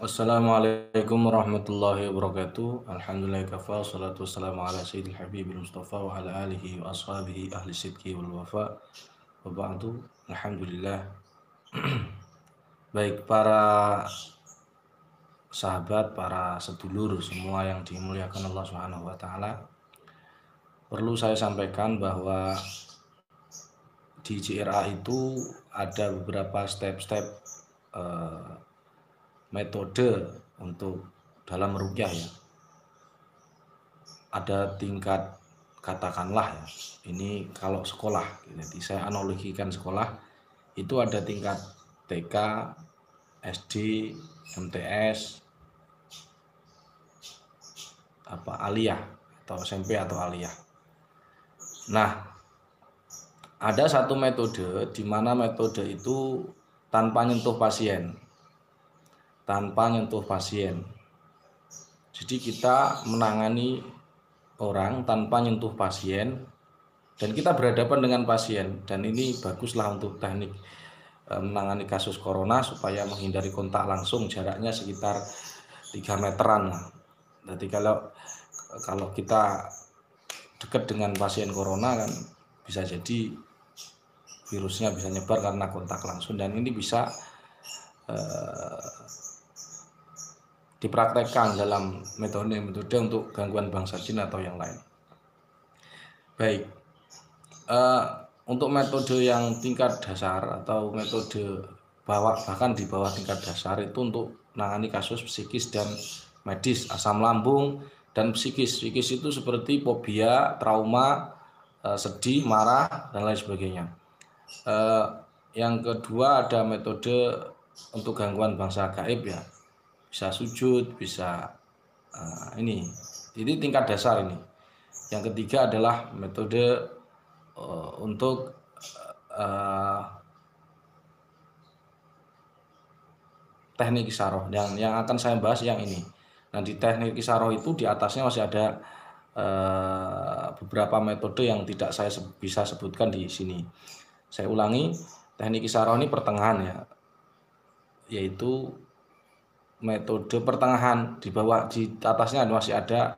Assalamualaikum warahmatullahi wabarakatuh. Alhamdulillah kafa, salatu wassalamu ala sayyidil habibil mustafa wa ala alihi wa ashabihi ahli sidki wal wafa. Wa ba'du. Alhamdulillah. Baik para sahabat, para sedulur semua yang dimuliakan Allah Subhanahu wa taala. Perlu saya sampaikan bahwa di JRA itu ada beberapa step-step metode untuk dalam ruqyah ya. Ada tingkat, katakanlah ya, ini kalau sekolah, jadi saya analogikan sekolah itu ada tingkat TK, SD, MTS, aliyah atau SMP atau aliyah. Nah, ada satu metode di mana metode itu tanpa nyentuh pasien. Jadi kita menangani orang tanpa nyentuh pasien dan kita berhadapan dengan pasien, dan ini baguslah untuk teknik menangani kasus corona supaya menghindari kontak langsung, jaraknya sekitar 3 meteran. Jadi kalau kita dekat dengan pasien corona kan bisa jadi virusnya bisa nyebar karena kontak langsung, dan ini bisa dipraktekkan dalam metode untuk gangguan bangsa jin atau yang lain. Baik, untuk metode yang tingkat dasar atau metode bahkan di bawah tingkat dasar itu untuk menangani kasus psikis dan medis, asam lambung dan psikis. Psikis itu seperti fobia, trauma, sedih, marah dan lain sebagainya. Yang kedua ada metode untuk gangguan bangsa gaib ya, bisa sujud, bisa ini tingkat dasar ini. Yang ketiga adalah metode untuk teknik isyarah yang akan saya bahas yang ini. Nah, di teknik isyarah itu di atasnya masih ada beberapa metode yang tidak saya bisa sebutkan di sini. Saya ulangi, teknik isyarah ini pertengahan ya, yaitu metode pertengahan. Di atasnya masih ada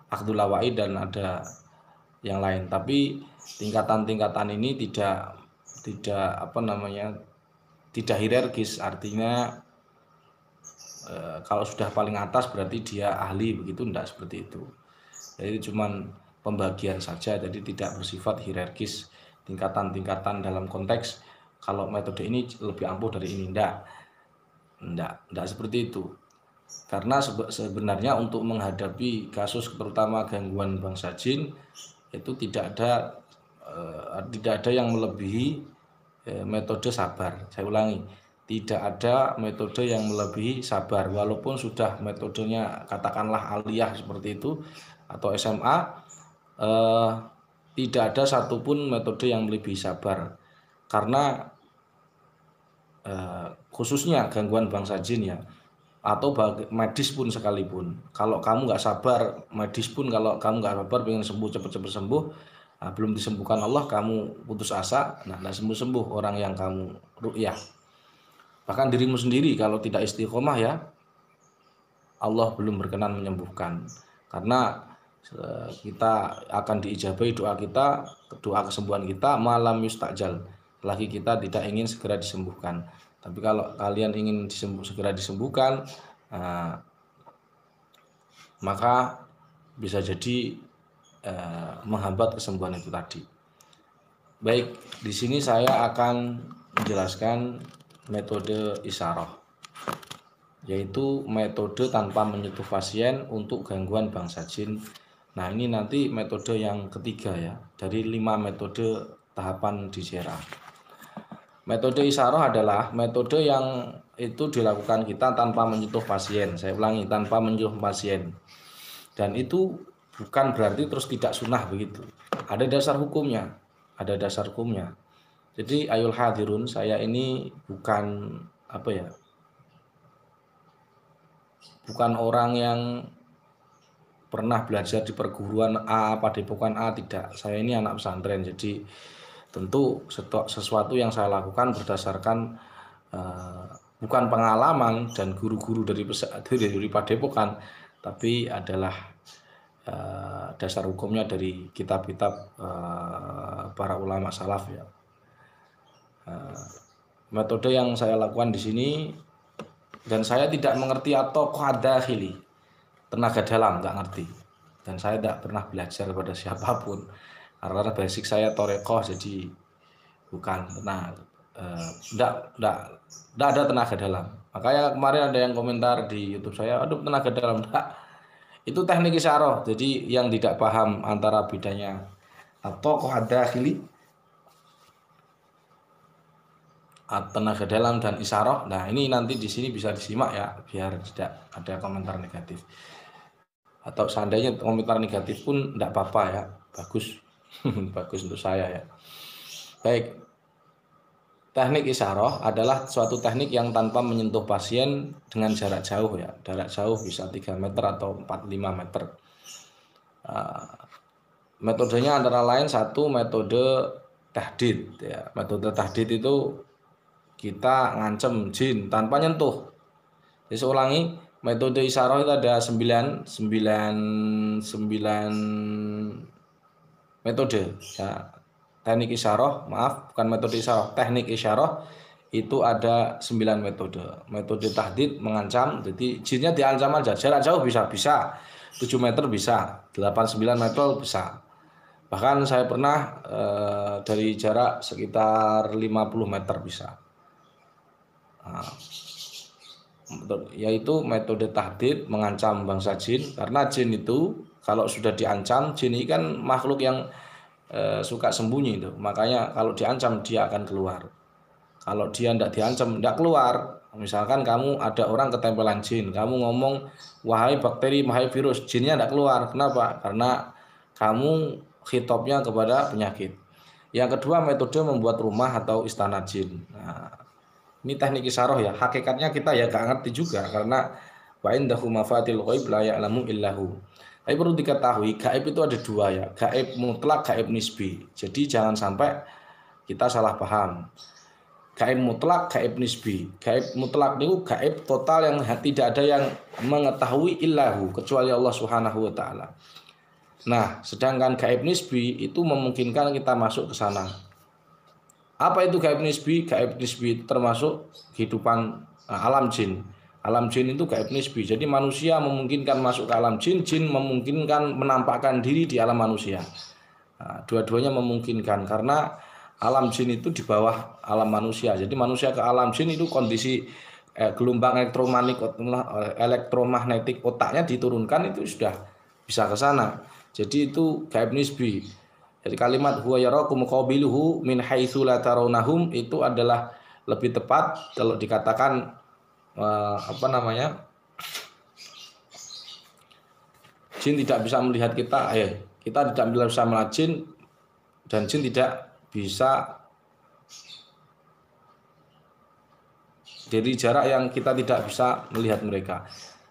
akdul lawaid dan ada yang lain, tapi tingkatan-tingkatan ini tidak tidak hierarkis, artinya kalau sudah paling atas berarti dia ahli, begitu, tidak seperti itu. Jadi cuman pembagian saja, jadi tidak bersifat hierarkis tingkatan-tingkatan dalam konteks kalau metode ini lebih ampuh dari ini, tidak seperti itu. Karena sebenarnya untuk menghadapi kasus terutama gangguan bangsa jin itu tidak ada yang melebihi metode sabar. Saya ulangi, tidak ada metode yang melebihi sabar, walaupun sudah metodenya katakanlah aliyah seperti itu atau SMA, tidak ada satupun metode yang melebihi sabar. Karena khususnya gangguan bangsa jin ya, atau medis pun sekalipun, kalau kamu nggak sabar, medis pun kalau kamu nggak sabar pengen sembuh, cepat-cepat sembuh, belum disembuhkan Allah kamu putus asa, nggak sembuh orang yang kamu ruqyah. Bahkan dirimu sendiri kalau tidak istiqomah ya, Allah belum berkenan menyembuhkan. Karena kita akan diijabahi doa kita, doa kesembuhan kita malam yustajal, lagi kita tidak ingin segera disembuhkan. Tapi kalau kalian ingin segera disembuhkan, maka bisa jadi menghambat kesembuhan itu tadi. Baik, di sini saya akan menjelaskan metode isyarah, yaitu metode tanpa menyentuh pasien untuk gangguan bangsa jin. Nah, ini nanti metode yang ketiga ya, dari 5 metode tahapan di JRA. Metode isyarah adalah metode yang itu dilakukan kita tanpa menyentuh pasien. Saya ulangi, tanpa menyentuh pasien. Dan itu bukan berarti terus tidak sunnah begitu. Ada dasar hukumnya. Jadi ayul hadirun, saya ini bukan bukan orang yang pernah belajar di perguruan A, padepokan A, tidak. Saya ini anak pesantren, jadi tentu sesuatu yang saya lakukan berdasarkan bukan pengalaman dan guru-guru dari Padepokan, tapi adalah dasar hukumnya dari kitab-kitab para ulama salaf ya. Metode yang saya lakukan di sini, dan saya tidak mengerti atau qadakhili, tenaga dalam, nggak ngerti, dan saya tidak pernah belajar pada siapapun karena basic saya torekoh, jadi bukan tidak ada tenaga dalam. Makanya kemarin ada yang komentar di YouTube saya, aduh tenaga dalam, enggak. Itu teknik isyarah. Jadi yang tidak paham antara bedanya atau qadakhili, tenaga dalam dan isyarah. Nah, ini nanti di sini bisa disimak ya, biar tidak ada komentar negatif. Atau seandainya komentar negatif pun tidak apa-apa ya, bagus. Bagus untuk saya ya. Baik. Teknik isyarah adalah suatu teknik yang tanpa menyentuh pasien dengan jarak jauh ya. Jarak jauh bisa 3 meter atau 4-5 meter. Metodenya antara lain satu, metode tahdid ya. Metode tahdid itu kita ngancem jin tanpa nyentuh. Jadi saya ulangi, metode isyarah itu ada 9 metode ya. Teknik isyarah, maaf, bukan metode isyarah, teknik isyarah itu ada 9 metode. Metode tahdid mengancam, jadi jinnya diancam aja, jarak jauh bisa 7 meter bisa, 8-9 meter bisa. Bahkan saya pernah dari jarak sekitar 50 meter bisa. Nah, yaitu metode tahdid mengancam bangsa jin, karena jin itu kalau sudah diancam, jin ini kan makhluk yang suka sembunyi itu, makanya kalau diancam dia akan keluar. Kalau dia tidak diancam tidak keluar. Misalkan kamu ada orang ketempelan jin, kamu ngomong wahai bakteri, wahai virus, jinnya tidak keluar. Kenapa? Karena kamu khitabnya kepada penyakit. Yang kedua, metode membuat rumah atau istana jin. Nah, ini teknik isyarah ya. Hakikatnya kita ya gak ngerti juga, karena wa indahu mafatihul ghaib la ya'lamu illahu. Tapi perlu diketahui, gaib itu ada dua ya, gaib mutlak, gaib nisbi. Jadi jangan sampai kita salah paham. Gaib mutlak, gaib nisbi. Gaib mutlak itu gaib total yang tidak ada yang mengetahui illahu kecuali Allah Subhanahu wa taala. Nah, sedangkan gaib nisbi itu memungkinkan kita masuk ke sana. Apa itu gaib nisbi? Gaib nisbi termasuk kehidupan alam jin. Alam jin itu gaib nisbi. Jadi manusia memungkinkan masuk ke alam jin, jin memungkinkan menampakkan diri di alam manusia. Nah, dua-duanya memungkinkan karena alam jin itu di bawah alam manusia. Jadi manusia ke alam jin itu kondisi gelombang elektromagnetik otaknya diturunkan, itu sudah bisa ke sana. Jadi itu gaib nisbi. Jadi kalimat huwa yarakum qabiluhu min haitsu la tarawnahum itu adalah lebih tepat kalau dikatakan jin tidak bisa melihat kita, kita tidak bisa melihat jin, dan jin tidak bisa dari jarak yang kita tidak bisa melihat mereka.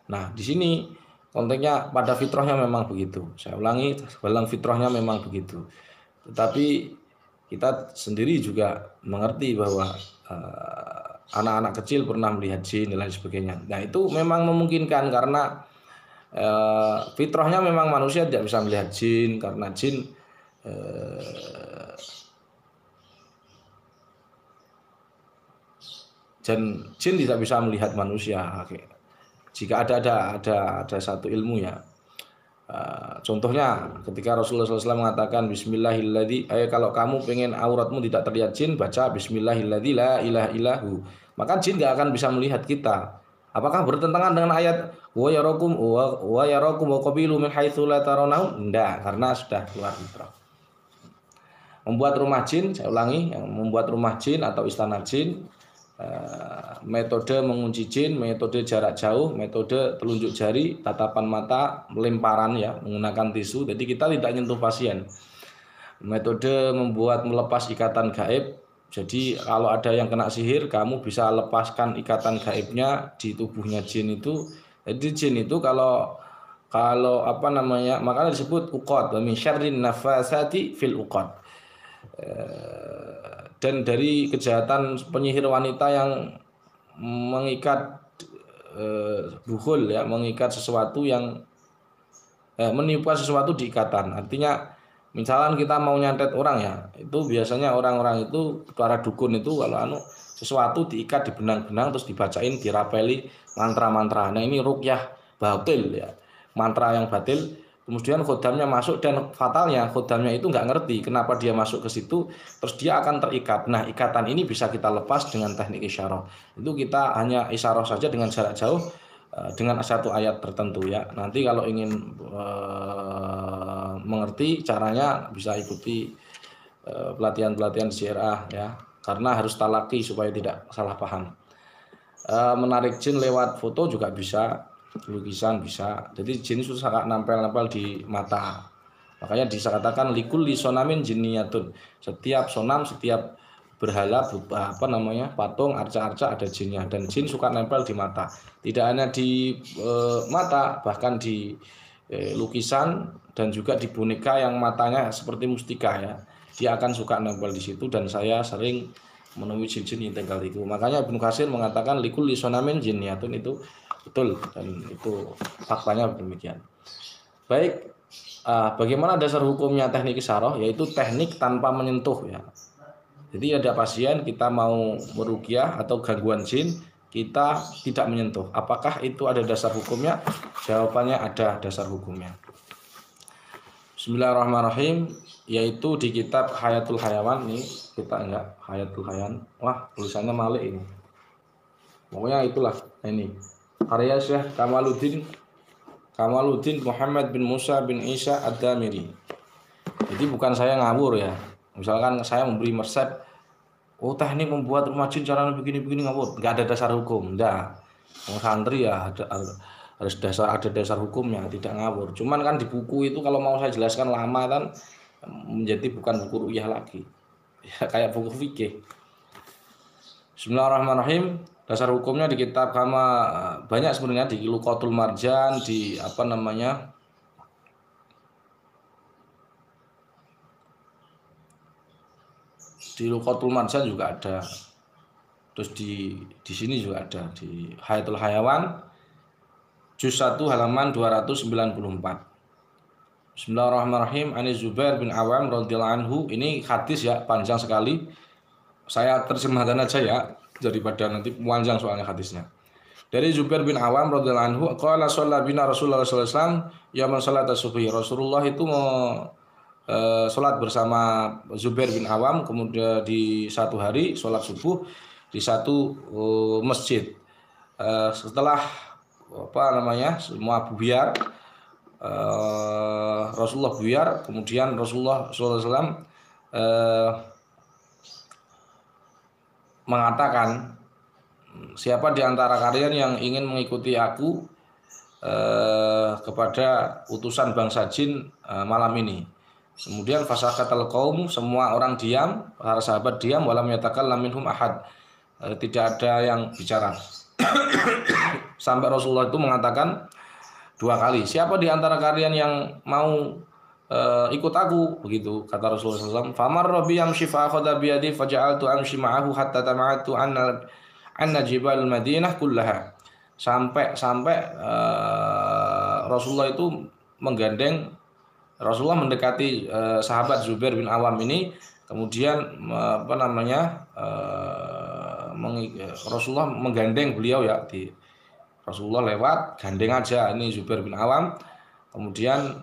Nah, di sini konteksnya pada fitrahnya memang begitu. Saya ulangi, dalam fitrahnya memang begitu. Tetapi kita sendiri juga mengerti bahwa anak-anak kecil pernah melihat jin dan lain sebagainya. Nah, itu memang memungkinkan karena fitrahnya memang manusia tidak bisa melihat jin, karena jin dan jin tidak bisa melihat manusia. Jika ada satu ilmu ya. Contohnya ketika Rasulullah SAW mengatakan Bismillahilladzi, kalau kamu pengen auratmu tidak terlihat jin, baca Bismillahilladzi la ilaha illahu, maka jin gak akan bisa melihat kita. Apakah bertentangan dengan ayat wa yarakum wa qabilu min haitsu la tarawnahum? Enggak, karena sudah keluar fitrah. Membuat rumah jin, saya ulangi, yang membuat rumah jin atau istana jin, metode mengunci jin, metode jarak jauh, metode telunjuk jari, tatapan mata, lemparan ya, menggunakan tisu. Jadi kita tidak nyentuh pasien. Metode membuat melepas ikatan gaib. Jadi kalau ada yang kena sihir, kamu bisa lepaskan ikatan gaibnya di tubuhnya jin itu. Jadi jin itu kalau makanya disebut uqad, wa min syarrin nafasati fil uqad. Dan dari kejahatan penyihir wanita yang mengikat bukhul ya, mengikat sesuatu yang meniupkan sesuatu di ikatan. Artinya misalkan kita mau nyantet orang ya, itu biasanya orang-orang itu para dukun itu kalau sesuatu diikat di benang-benang terus dibacain, dirapeli mantra-mantra. Nah ini ruqyah batil ya, mantra yang batil. Kemudian khodamnya masuk dan fatalnya khodamnya itu nggak ngerti kenapa dia masuk ke situ, terus dia akan terikat. Nah ikatan ini bisa kita lepas dengan teknik isyarah. Itu kita hanya isyarah saja dengan jarak jauh dengan satu ayat tertentu ya. Nanti kalau ingin mengerti caranya bisa ikuti pelatihan-pelatihan di CRA ya. Karena harus talaki supaya tidak salah paham. Menarik jin lewat foto juga bisa, lukisan bisa. Jadi jin itu sangat nempel-nempel di mata. Makanya disatakan likulli sonamin jinniyatun. Setiap sonam, setiap berhala patung arca-arca ada jinnya, dan jin suka nempel di mata. Tidak hanya di mata, bahkan di lukisan dan juga di boneka yang matanya seperti mustika ya. Dia akan suka nempel di situ, dan saya sering menemui jin-jin yang tinggal itu. Makanya Ibnu Katsir mengatakan likulli sonamin jinniyatun, itu betul dan itu faktanya demikian. Baik, bagaimana dasar hukumnya teknik isyarah? Yaitu teknik tanpa menyentuh ya. Jadi ada pasien kita mau meruqyah atau gangguan jin, kita tidak menyentuh. Apakah itu ada dasar hukumnya? Jawabannya ada dasar hukumnya. Bismillahirrahmanirrahim, yaitu di kitab Hayatul Hayawan. Nih kita enggak Hayatul Hayawan. Wah, tulisannya Malik ini. Pokoknya itulah ini. Karya Syekh Kamaluddin Muhammad bin Musa bin Isa Ad-Damiri. Jadi bukan saya ngawur ya. Misalkan saya memberi resep, teknik membuat rumah jin caranya begini-begini, ngawur. Enggak ada dasar hukum. Enggak. Santri ya harus ada dasar hukumnya, tidak ngawur. Cuman kan di buku itu kalau mau saya jelaskan lama kan menjadi bukan buku ruqyah lagi. Ya kayak buku fikih. Bismillahirrahmanirrahim. Dasar hukumnya di kitab banyak sebenarnya, di Luqatul Marjan, di di Luqatul Marjan juga ada. Terus di sini juga ada di Hayatul Hayawan juz 1 halaman 294. Bismillahirrahmanirrahim. Ani Zubair bin Awam radhiyallahu anhu. Ini hadis ya, panjang sekali. Saya terjemahkan aja ya, daripada nanti panjang soalnya hadisnya. Dari Zubair bin Awam radhiyallahu anhu, qala shalla bina Rasulullah sallallahu alaihi wasallam yaum salat subhi. Rasulullah itu mau salat bersama Zubair bin Awam, kemudian di satu hari salat subuh di satu masjid. Setelah semua buyar, Rasulullah buyar, kemudian Rasulullah SAW mengatakan, siapa di antara kalian yang ingin mengikuti aku kepada utusan bangsa jin malam ini? Kemudian fasakatal qaum, semua orang diam, para sahabat diam, walam yatakallam minhum ahad, tidak ada yang bicara. Sampai Rasulullah itu mengatakan dua kali, siapa di antara kalian yang mau ikut aku, begitu kata Rasulullah SAW. Famar Rabbi yamshi fa akhadha bi yadi faja'altu amshi ma'ahu hatta tama'atu anna jibal Madinah kullaha. Sampai Rasulullah itu Rasulullah mendekati sahabat Zubair bin Awam ini, kemudian Rasulullah menggandeng beliau ya, Rasulullah lewat gandeng aja ini Zubair bin Awam, kemudian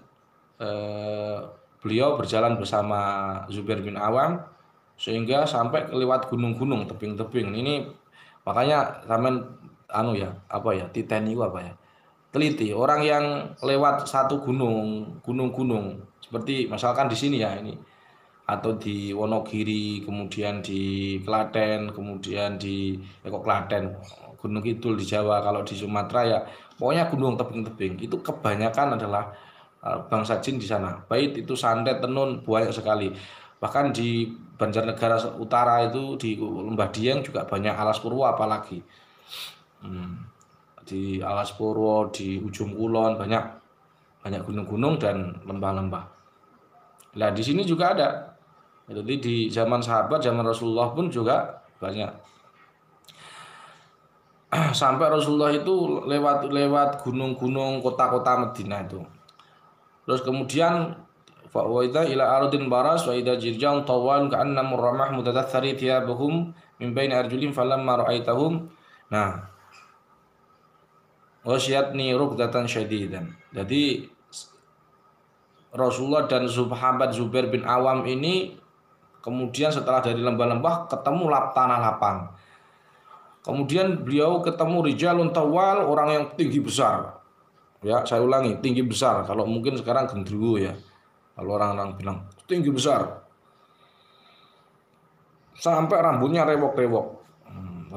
beliau berjalan bersama Zubair bin Awam sehingga sampai lewat gunung-gunung, tebing-tebing. Ini makanya sampean titeni teliti orang yang lewat satu gunung-gunung seperti misalkan di sini ya ini, atau di Wonogiri, kemudian di Klaten, kemudian di Klaten, Gunung Kidul di Jawa, kalau di Sumatera ya pokoknya gunung tebing-tebing, itu kebanyakan adalah bangsa jin di sana. Baik itu santet, tenun, banyak sekali. Bahkan di Banjarnegara Utara itu di Lembah Dieng juga banyak, Alas Purwo apalagi. Di Alas Purwo, di ujung kulon banyak gunung-gunung dan lembah-lembah. Nah di sini juga ada. Jadi di zaman sahabat, zaman Rasulullah pun juga banyak. sampai Rasulullah itu lewat gunung-gunung kota-kota Madinah itu. Terus kemudian fa wa idza ila ardin baras wa idza jirjan tawal ka'anna murramah mutadaththari thiyabahum min baini arjulihim falamma ra'aitahum. Nah, wasyatni rukdatan syadidan. Jadi Rasulullah dan sahabat Zubair bin Awam ini kemudian setelah dari lembah-lembah ketemu tanah lapang. Kemudian beliau ketemu rijalun tawal, orang yang tinggi besar. Ya, saya ulangi, tinggi besar. Kalau mungkin sekarang gendruwo ya. Kalau orang-orang bilang tinggi besar. Sampai rambutnya rewok-rewok.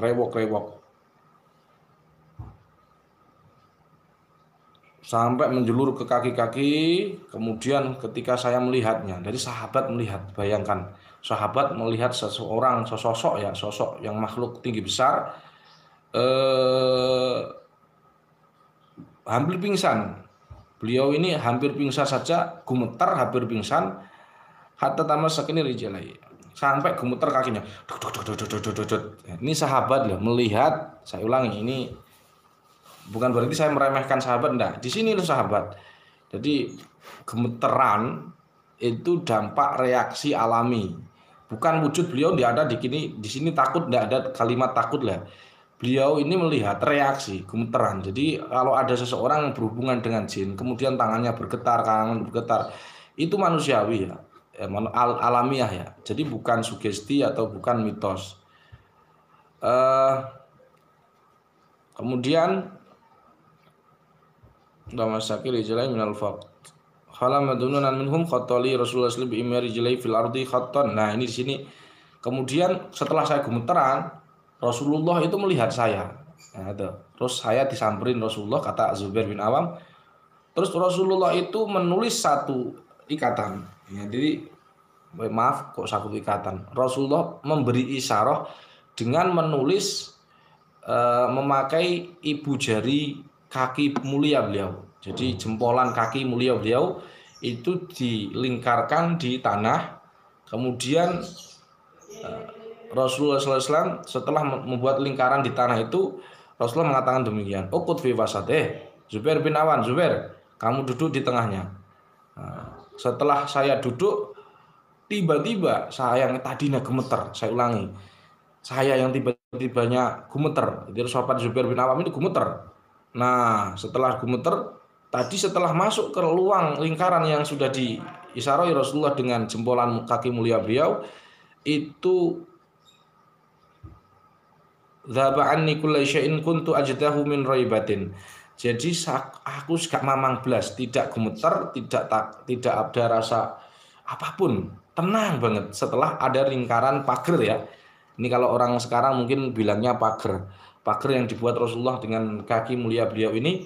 Rewok-rewok. Sampai menjulur ke kaki-kaki. Kemudian ketika saya melihatnya, dari sahabat melihat, bayangkan sahabat melihat seseorang, sosok ya, sosok yang makhluk tinggi besar, hampir pingsan. Beliau ini hampir pingsan saja, gemetar hampir pingsan. Hatta tamasakini rijalai, sampai gemetar kakinya. Ini sahabat loh melihat, saya ulangi, ini bukan berarti saya meremehkan sahabat, enggak. Di sini loh sahabat. Jadi gemeteran itu dampak reaksi alami. Bukan wujud beliau tidak ada di sini takut, tidak ada kalimat takut lah. Beliau ini melihat reaksi gemeteran. Jadi kalau ada seseorang yang berhubungan dengan jin, kemudian tangannya bergetar, tangan bergetar, itu manusiawi ya, alamiah ya. Jadi bukan sugesti atau bukan mitos. Kemudian damasakil rijlai minal faqr. Khala madununan minhum khattali Rasulullah sallallahu alaihi wasallam rijlai fil ardi khattan. Nah, ini di sini. Kemudian setelah saya gemeteran, Rasulullah itu melihat saya. Nah, itu. Terus saya disamperin Rasulullah, kata Zubair bin Awam. Terus Rasulullah itu menulis satu ikatan. Ya, jadi maaf kok satu ikatan. Rasulullah memberi isyarah dengan menulis memakai ibu jari kaki mulia beliau. Jadi jempolan kaki mulia beliau itu dilingkarkan di tanah. Kemudian Rasulullah SAW setelah membuat lingkaran di tanah itu, Rasulullah mengatakan demikian. Uqud fi wasatih, Zubair bin Awan, Zubair, kamu duduk di tengahnya. Nah, setelah saya duduk, tiba-tiba saya yang tadinya gemeter, saya ulangi, saya yang tiba-tibanya gemeter. Jadi sahabat Zubair bin Awam ini gemeter. Nah, setelah gemeter, tadi setelah masuk ke ruang lingkaran yang sudah diisyarai Rasulullah dengan jempolan kaki mulia beliau, itu dzaba anni kulli syai'in kuntu ajdahu min raibatin. Jadi aku gak mamang blas, tidak gemeter, tidak ada rasa apapun, tenang banget setelah ada lingkaran pagar ya. Ini kalau orang sekarang mungkin bilangnya pagar. Pagar yang dibuat Rasulullah dengan kaki mulia beliau ini,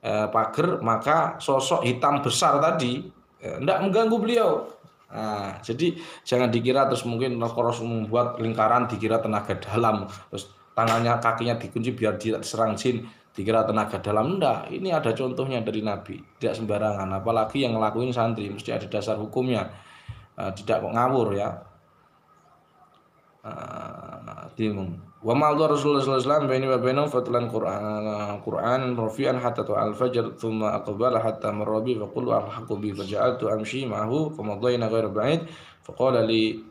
pagar, maka sosok hitam besar tadi tidak mengganggu beliau. Nah, jadi jangan dikira terus mungkin Rasul membuat lingkaran dikira tenaga dalam, terus tangannya kakinya dikunci biar tidak diserang jin, dikira tenaga dalam. Enggak, ini ada contohnya dari Nabi, tidak sembarangan. Apalagi yang ngelakuin santri mesti ada dasar hukumnya, tidak kok ngawur ya. Wa ma'adha Rasulullah sallallahu alaihi wasallam baini wa bainahum fatlan Qur'an rafi'an hatta al-fajr thumma aqbala hatta marrabi fa qul alhaqu bi faja'altu amshi ma'ahu famadayna ghayra ba'id fa qala li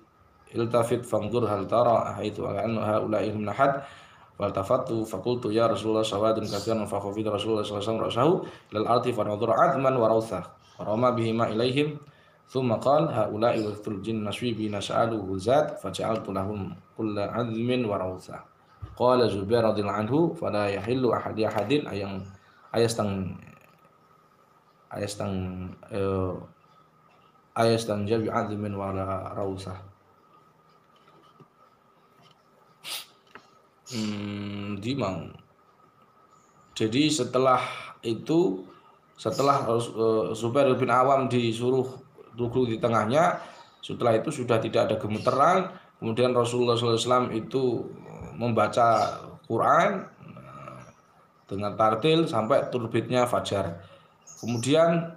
iltafit fanzur hal tara ahaitu anna haula'i hum nahad faltafattu fa qultu ya Rasulullah sawadun katsiran fa khafid Rasulullah sallallahu alaihi wasallam ra'sahu lil ardi fa nadhara adman wa rawthah wa rama bihima ilaihim thumma qala haula'i waftul jin naswibi nas'aluhu zat faja'altu lahum kulla azmin wa rawthah. Qala Zubair radhiyallahu anhu fala yahillu ahadin ayastang jabi azmin wa rawthah. Dimang. Jadi setelah itu, setelah Zubair bin Awam disuruh duduk di tengahnya, setelah itu sudah tidak ada gemeteran. Kemudian Rasulullah SAW itu membaca Quran dengan tartil sampai terbitnya fajar. Kemudian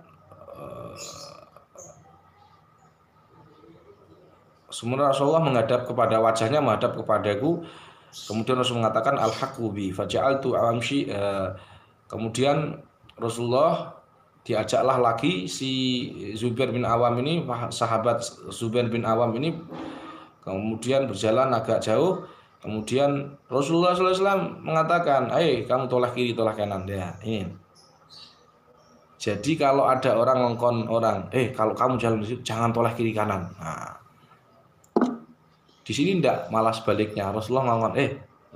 sementara Rasulullah menghadap kepada wajahnya, menghadap kepadaku. Kemudian Rasul mengatakan al-haqqu bi faja'altu amshi. Kemudian Rasulullah diajaklah lagi si Zubair bin Awam ini, sahabat Zubair bin Awam ini, kemudian berjalan agak jauh. Kemudian Rasulullah SAW mengatakan, kamu tolak kiri, tolak kanan. Ya, ini. Jadi kalau ada orang ngongkon orang, kalau kamu jalan di situ jangan tolak kiri kanan. Nah, di sini enggak, malah sebaliknya. Rasulullah ngomong,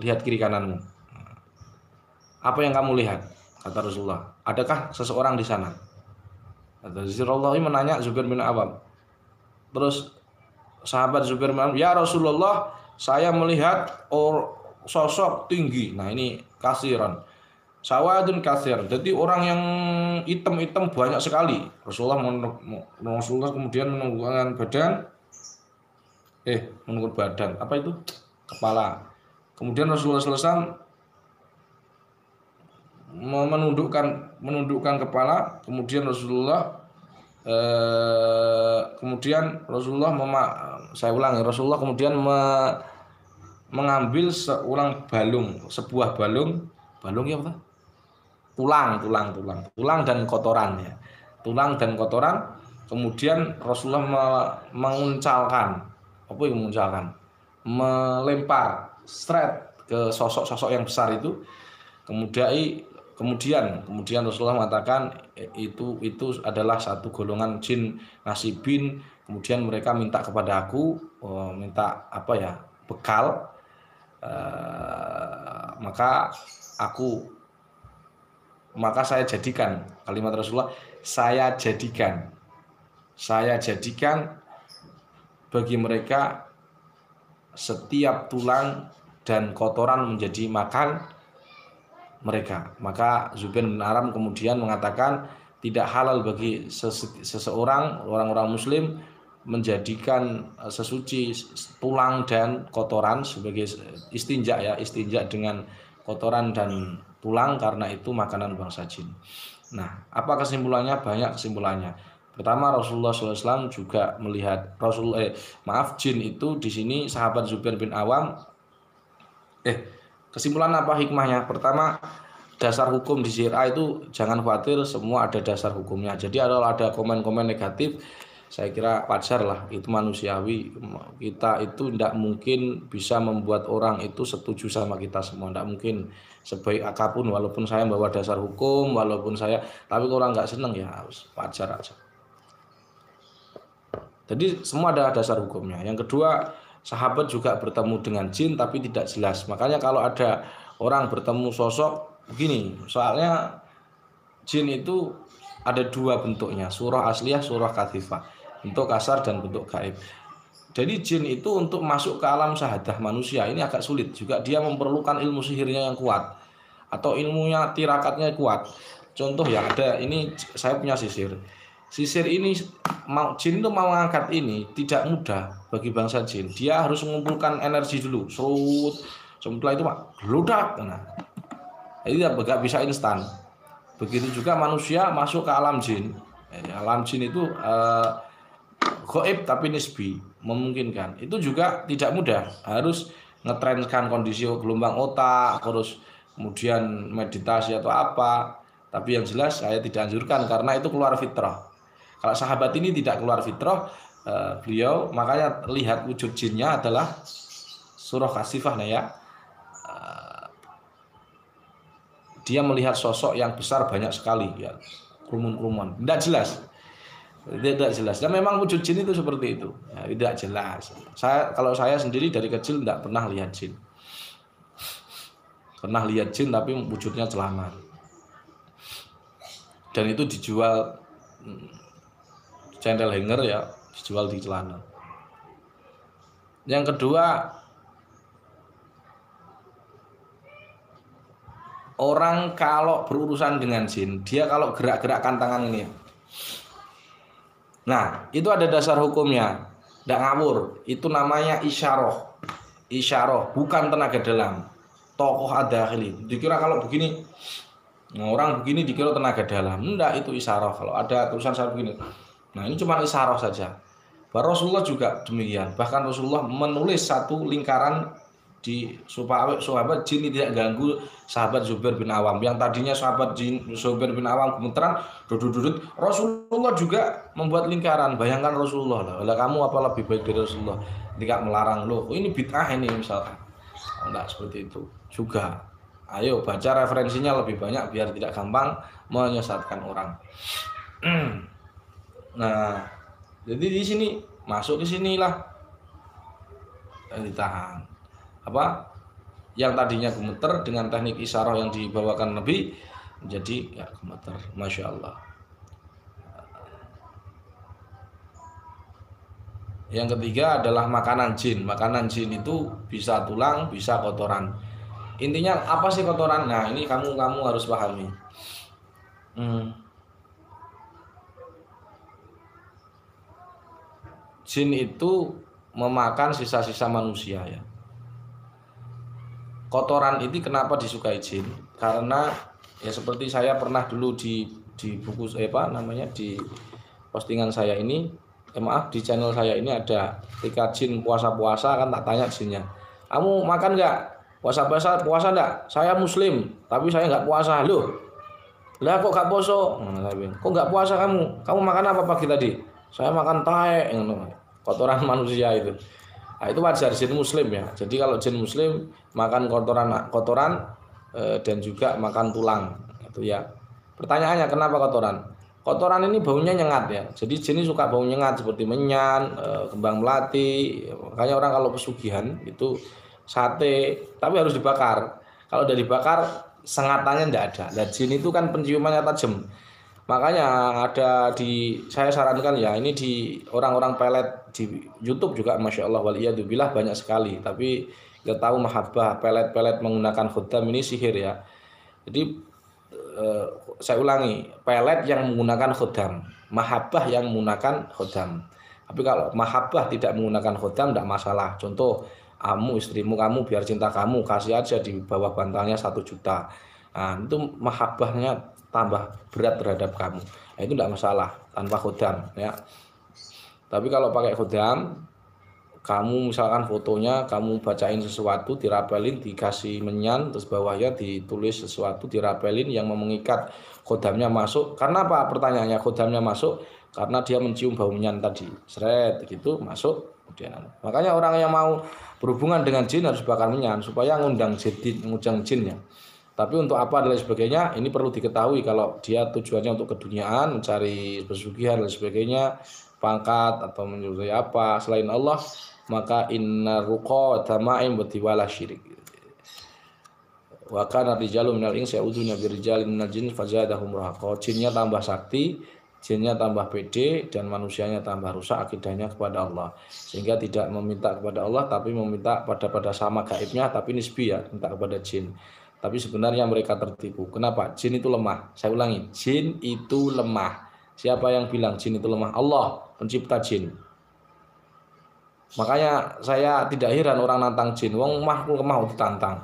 lihat kiri kananmu. Apa yang kamu lihat? Kata Rasulullah, adakah seseorang di sana? Kata Rasulullah menanya Zubair bin Awam. Terus sahabat Zubair bin Awam, ya Rasulullah, saya melihat sosok tinggi. Nah ini kasiran, sawadun kasir. Jadi orang yang hitam-hitam banyak sekali. Rasulullah kemudian menunjukkan badan. Menurut badan, apa itu? Kepala. Kemudian Rasulullah SAW menundukkan kepala. Kemudian Rasulullah Rasulullah kemudian mengambil sebuah balung ya apa? Tulang dan kotoran ya. Tulang dan kotoran. Kemudian Rasulullah menguncalkan, melempar straight ke sosok-sosok yang besar itu. Kemudian Rasulullah mengatakan itu adalah satu golongan jin nasibin. Kemudian mereka minta kepada aku, minta bekal. Maka saya jadikan, kalimat Rasulullah, saya jadikan bagi mereka setiap tulang dan kotoran menjadi makan mereka. Maka Zubair bin Awam kemudian mengatakan tidak halal bagi seseorang, orang-orang muslim, menjadikan sesuci tulang dan kotoran sebagai istinja dengan kotoran dan tulang, karena itu makanan bangsa jin. Nah, apa kesimpulannya? Banyak kesimpulannya. Pertama, Rasulullah SAW juga melihat jin itu di sini sahabat Zubair bin Awam. Kesimpulan apa hikmahnya? Pertama, dasar hukum di syariah itu jangan khawatir, semua ada dasar hukumnya. Jadi kalau ada komen-komen negatif, saya kira wajar lah, itu manusiawi. Kita itu tidak mungkin bisa membuat orang itu setuju sama kita semua, tidak mungkin. Sebaik apapun, walaupun saya bawa dasar hukum, tapi kalau orang nggak seneng ya wajar aja. Jadi semua ada dasar hukumnya. Yang kedua, sahabat juga bertemu dengan jin tapi tidak jelas. Makanya kalau ada orang bertemu sosok begini, soalnya jin itu ada dua bentuknya, surah asliyah, surah katifah, bentuk kasar dan bentuk gaib. Jadi jin itu untuk masuk ke alam sahadah manusia ini agak sulit, juga dia memerlukan ilmu sihirnya yang kuat atau ilmunya tirakatnya kuat. Contoh ya, ada ini, saya punya sisir ini, jin itu mau ngangkat ini tidak mudah bagi bangsa jin. Dia harus mengumpulkan energi dulu, setelah itu geludak. Nah, ini tidak bisa instan. Begitu juga manusia masuk ke alam jin. Alam jin itu gaib tapi nisbi, memungkinkan. Itu juga tidak mudah. Harus ngetrenkan kondisi gelombang otak, harus kemudian meditasi atau apa. Tapi yang jelas saya tidak anjurkan karena itu keluar fitrah. Kalau sahabat ini tidak keluar fitrah, beliau makanya lihat wujud jinnya adalah surah kasifah ya. Dia melihat sosok yang besar banyak sekali ya, kerumun-kerumun, tidak jelas. Dan memang wujud jin itu seperti itu, ya, tidak jelas. Kalau saya sendiri dari kecil tidak pernah lihat jin. Pernah lihat jin tapi wujudnya celana. Dan itu dijual candle hanger ya, dijual di celana. Yang kedua, orang kalau berurusan dengan jin, dia kalau gerak-gerakkan tangan ini, nah itu ada dasar hukumnya, tidak ngawur. Itu namanya isyarah, bukan tenaga dalam. Tokoh ad-dakhili, dikira kalau begini, orang begini dikira tenaga dalam. Enggak, itu isyarah. Kalau ada tulisan saya begini, nah ini cuma isyarah saja. Rasulullah juga demikian. Bahkan Rasulullah menulis satu lingkaran di supaya sahabat jin tidak ganggu sahabat Zubair bin Awam. Yang tadinya sahabat jin Zubair bin Awam gemeteran, dudut-dudut. Rasulullah juga membuat lingkaran. Bayangkan Rasulullah lah. Kamu apa lebih baik dari Rasulullah? Tidak melarang loh. Ini bid'ah ini misalkan. Enggak seperti itu juga. Ayo baca referensinya lebih banyak biar tidak gampang menyesatkan orang. Nah, jadi di sini masuk ke sinilah ditahan. Apa? Yang tadinya gemeter dengan teknik isyarah yang dibawakan Nabi menjadi ya gemeter. Masya Allah. Yang ketiga adalah makanan jin. Makanan jin itu bisa tulang, bisa kotoran. Intinya apa sih kotoran? Nah, ini kamu harus pahami. Jin itu memakan sisa-sisa manusia ya. Kotoran itu kenapa disukai jin? Karena ya seperti saya pernah dulu di buku di postingan saya ini, maaf di channel saya ini ada ketika jin puasa-puasa kan tak tanya jinnya, kamu makan nggak? Puasa nggak? Saya muslim tapi saya nggak puasa. Loh, lah kok nggak poso? Kok nggak puasa kamu? Kamu makan apa pagi tadi? Saya makan tae, kotoran manusia itu. Nah, itu wajar jin muslim ya. Jadi kalau jin muslim makan kotoran dan juga makan tulang itu ya. Pertanyaannya kenapa kotoran? Kotoran ini baunya nyengat ya. Jadi jin ini suka bau nyengat seperti menyan, kembang melati. Makanya orang kalau pesugihan itu sate tapi harus dibakar. Kalau udah dibakar sengatannya enggak ada. Nah, jin itu kan penciumannya tajam. Makanya saya sarankan ya, ini di orang-orang pelet di YouTube juga Masya Allah waliyadzubillah banyak sekali. Tapi nggak tahu mahabbah pelet menggunakan khuddam ini sihir ya. Jadi saya ulangi, pelet yang menggunakan khuddam, mahabbah yang menggunakan khuddam. Tapi kalau mahabbah tidak menggunakan khuddam tidak masalah. Contoh, istrimu kamu biar cinta kamu, kasih aja di bawah bantalnya 1 juta. Nah, itu mahabbahnya tambah berat terhadap kamu. Nah, itu tidak masalah tanpa khuddam ya. Tapi kalau pakai khuddam, kamu misalkan fotonya kamu bacain sesuatu, dirapelin, dikasih menyan, terus bawahnya ditulis sesuatu, dirapelin yang mengikat khuddamnya masuk. Karena apa? Pertanyaannya khuddamnya masuk karena dia mencium bau menyan tadi. Seret gitu masuk. Kemudian makanya orang yang mau berhubungan dengan jin harus bakar menyan supaya ngundang jin ya. Tapi untuk apa dan lain sebagainya ini perlu diketahui. Kalau dia tujuannya untuk keduniaan, mencari pesugihan dan sebagainya, pangkat atau menyukai apa selain Allah, maka inna ruqa tama'im wa syirik. Wa kana rijalun minal insi ya'udzuuna birijalin minal jin fazadahum rahaqa. Jinnya tambah sakti, jinnya tambah pede, dan manusianya tambah rusak akidahnya kepada Allah. Sehingga tidak meminta kepada Allah tapi meminta pada sama gaibnya, tapi nisbi ya, minta kepada jin. Tapi sebenarnya mereka tertipu. Kenapa? Jin itu lemah. Saya ulangi, jin itu lemah. Siapa yang bilang jin itu lemah? Allah, pencipta jin. Makanya saya tidak heran orang nantang jin. Wong makhluk lemah ditantang.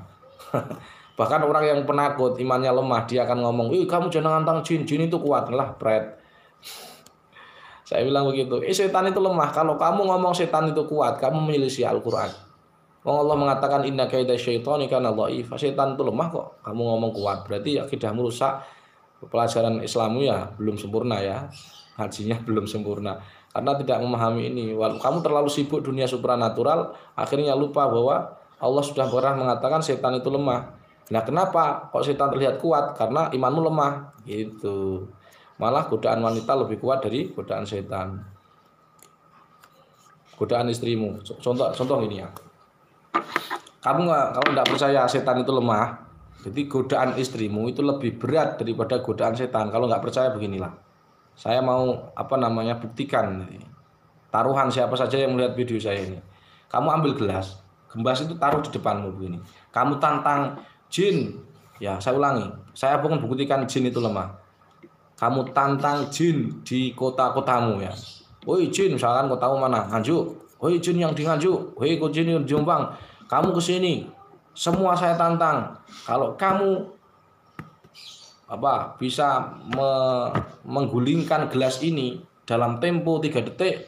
Bahkan orang yang penakut, imannya lemah, dia akan ngomong, kamu jangan nantang jin, jin itu kuat. Lah, pret. Saya bilang begitu. Setan itu lemah. Kalau kamu ngomong setan itu kuat, kamu menyelisih Al-Quran. Allah mengatakan inna kaida syaitani kana dhaif. Setan itu lemah kok kamu ngomong kuat. Berarti akidahmu rusak. Pelajaran Islammu ya belum sempurna ya. Hajinya belum sempurna. Karena tidak memahami ini. Kamu terlalu sibuk dunia supranatural, akhirnya lupa bahwa Allah sudah pernah mengatakan setan itu lemah. Nah, kenapa kok setan terlihat kuat? Karena imanmu lemah. Gitu. Malah godaan wanita lebih kuat dari godaan setan. Godaan istrimu. Contoh ini ya. Kamu nggak percaya setan itu lemah, jadi godaan istrimu itu lebih berat daripada godaan setan. Kalau nggak percaya beginilah, saya mau buktikan. Taruhan siapa saja yang melihat video saya ini. Kamu ambil gelas itu taruh di depanmu begini. Kamu tantang jin, ya saya ulangi, saya bukan buktikan jin itu lemah. Kamu tantang jin di kota-kotamu ya. Woi jin, misalkan kotamu mana? Nganjuk. Woi jin yang di Nganjuk, woi jin yang di Jombang. Kamu kesini, semua saya tantang. Kalau kamu bisa menggulingkan gelas ini dalam tempo 3 detik,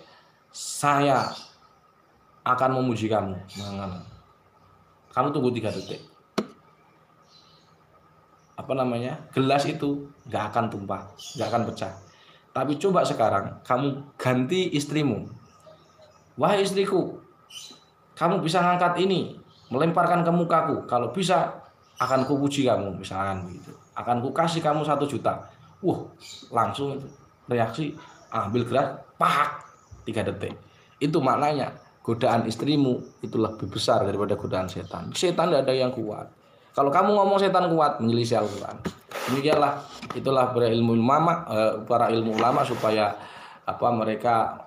saya akan memuji kamu. Kamu tunggu 3 detik. Apa namanya? Gelas itu nggak akan tumpah, nggak akan pecah. Tapi coba sekarang kamu ganti istrimu. Wahai istriku, kamu bisa ngangkat ini, melemparkan ke mukaku. Kalau bisa, akan kupuji kamu, misalkan begitu. Akan kukasih kamu 1 juta. Langsung itu reaksi, ambil gelas, pak, 3 detik. Itu maknanya godaan istrimu itu lebih besar daripada godaan setan. Setan tidak ada yang kuat. Kalau kamu ngomong setan kuat, menyelisih Al-Quran. Demikianlah, itulah para ilmu ulama supaya mereka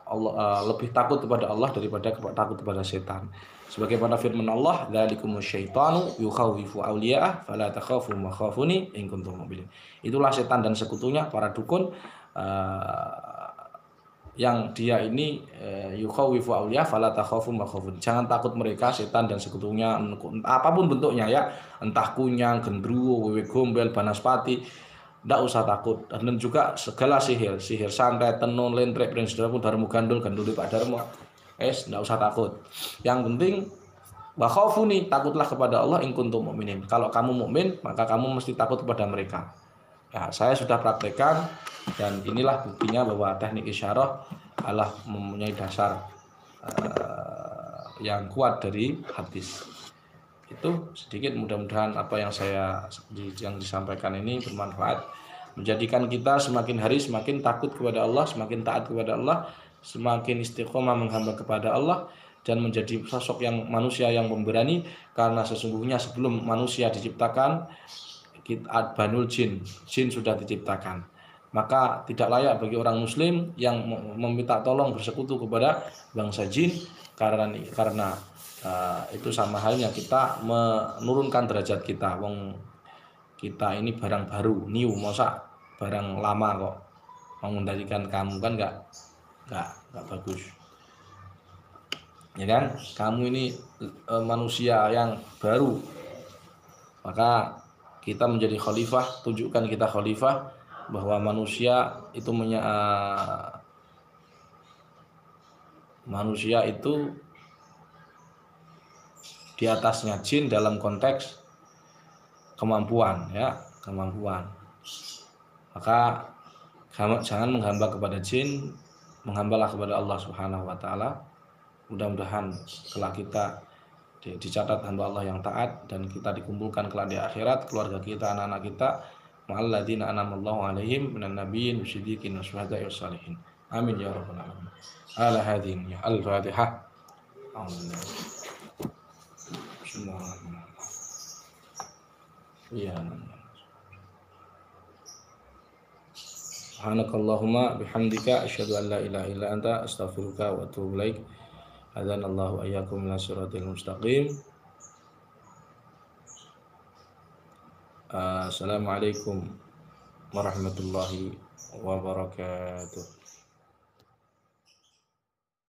lebih takut kepada Allah daripada takut kepada setan. Sebagaimana firman Allah, "Dzalikumus syaitanu yukhawifu awliya'ah fala takhafu ma khafuni in kuntum mu'minin." Itulah setan dan sekutunya para dukun yang dia ini yukhawifu awliya fala takhafu ma khafun. Jangan takut mereka, setan dan sekutunya, apapun bentuknya ya, entah kunyang, gendruwo, wewe gombel, banaspati, ndak usah takut. Dan juga segala sihir santet, tenun, lentrek, prinsip darmu gandul Pak Darmo, ndak usah takut. Yang penting wa khafuni, takutlah kepada Allah in kuntum mu'minin. Kalau kamu mukmin, maka kamu mesti takut kepada mereka. Ya, saya sudah praktekkan dan inilah buktinya bahwa teknik isyarah adalah mempunyai dasar yang kuat dari hadis. Itu sedikit, mudah-mudahan apa yang disampaikan ini bermanfaat, menjadikan kita semakin hari semakin takut kepada Allah, semakin taat kepada Allah, semakin istiqomah menghamba kepada Allah, dan menjadi sosok yang manusia yang pemberani. Karena sesungguhnya sebelum manusia diciptakan, banul jin sudah diciptakan. Maka tidak layak bagi orang muslim yang meminta tolong bersekutu kepada bangsa jin, karena itu sama halnya kita menurunkan derajat kita. Kita ini barang baru, new, masa barang lama kok mengendalikan kamu, kan enggak bagus. Ya kan? Kamu ini manusia yang baru. Maka kita menjadi khalifah, tunjukkan kita khalifah, bahwa manusia itu di atasnya jin dalam konteks kemampuan. Maka jangan menghamba kepada jin, menghambalah kepada Allah Subhanahu wa taala. Mudah-mudahan kelak kita dicatat hamba Allah yang taat, dan kita dikumpulkan kelak di akhirat, keluarga kita, anak-anak kita, ma'al ladzina an'amallahu 'alaihim minan nabiyyin wasyiddiqin wasyuhada'i wassalihin. Amin ya rabbal alamin. Ala hadin ya al-Fatihah. Subhanakallahumma bihamdika asyhadu an la ilaha illa anta astaghfiruka wa atubu ilaik. Adzanallahu ayyakum ila siratal mustaqim. Assalamualaikum warahmatullahi wabarakatuh.